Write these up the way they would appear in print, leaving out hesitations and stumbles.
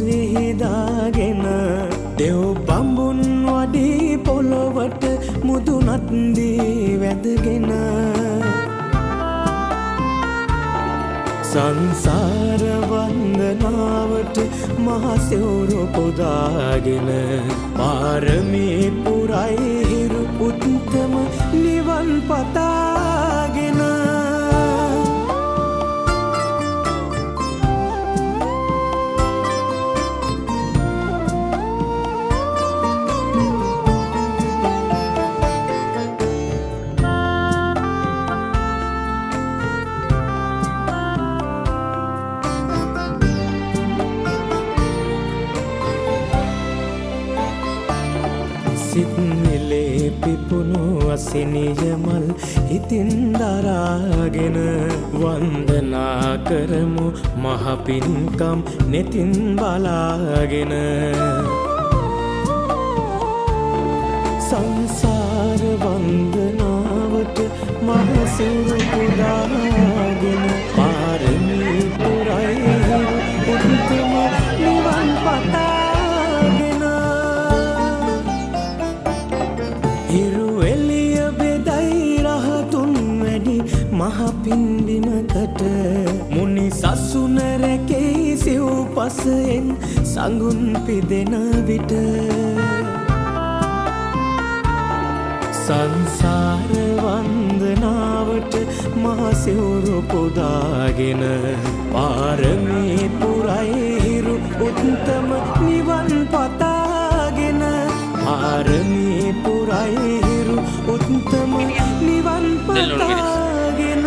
විහිදාගෙන දෙව් බඹුන් වඩී පොළොවට මුදුනත් දී වැදගෙන සංසාර වන්දනාවට මහසෙවුරු පුදාගෙන පාරමී පුරයි හිරු උත්තම නිවන් පතාගෙන සිත් නිලේ පිපුණු අසිනියමල් හිතින් දරාගෙන වන්දනා කරමු මහ පින්කම් නෙතින් බලාගෙන සංසාර වන්දනාවට මහ සිවුරු පුදාගෙන පාරමී පුරයි උත්තම නිවන් පතාගෙන හිරු එළිය බෙදයි රහතුන් වැඩි මහ පින්බිමකට මුනි සසුන රැකෙයි සිව්පසයෙන් සඟුන් පිදෙන විට සංසාර වන්දනාවට මහ සිවුරු පුදාගෙන පාරමී පුරයි හිරු උත්තම නිවන් පතාගෙන පාරමී පුරයි හිරු උත්තම නිවන් පතාගෙන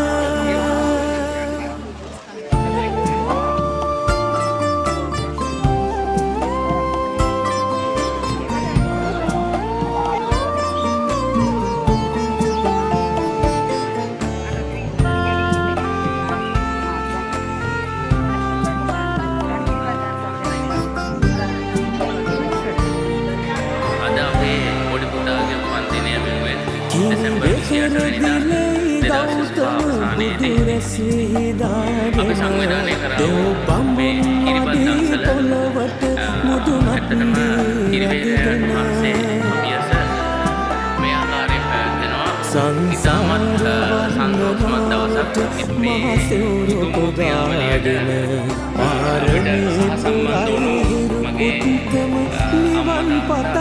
අපි සංවිධානය කරා මේ කිරිබත් දවසල ඇත්තටම කිරිබේරයන් වහන්සේ අභියස මේ ආකාරයෙන් පැවැත්වෙනවා. ඉතාමත් සන්තෝෂමත් දවසක් මේ ඉතුරු ක්‍රියාවලියට අපිට සම්බන්ධ වුණු මගේ අම්මා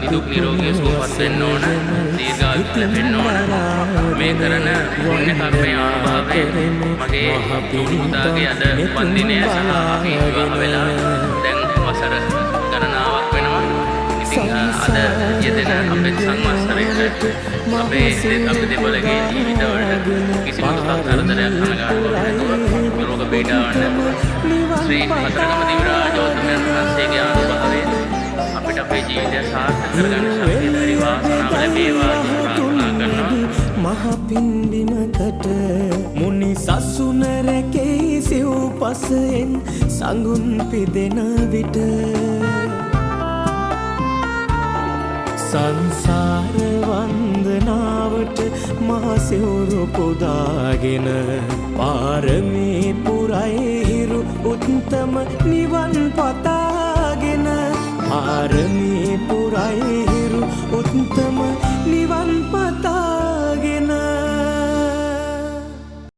නිදුක් නිරෝගී සුවපත් වෙන්න ඕන, දීර්ඝායුෂ ලැබෙන්න ඕන. මේ කරන පුණ්‍ය කර්මයේ අනුභවය මගේ පුරුදාගේ අද වන්දිනය සහ අපි විවාහ වෙලා දැන් වසර ගණනාවක් වෙනවා. ඉතින් අද යෙදෙන අපේ සංවත්සරයට අපේ දෙපළගේ ජීවිතවලට කිසිම කරදරයක් කනගාටුවක් නැතුව රෝග පීඩාවන් ශ්‍රී භද්‍රකම දිවිරාජෝත්තමයන් වහන්සේගේ අනුභවයෙන් අපිට අපේ ජීවිතය සාර්ථක කරගන්න ශක්තිය පරිවාසනාව ලැබේවා ප්‍රාර්ථනා කරනවා. මහ පින්බිමකට මුනි සසුන රැකෙයි සිව්පසයෙන් සඟුන් පිදෙන විට සංසාර වන්දනාවට මහ සිවුරු පුදාගෙන පාරමී පුරයි හිරු උත්තම නිවන් පතාගෙන පාරමී පුරයි හිරු උත්තම නිවන් පතා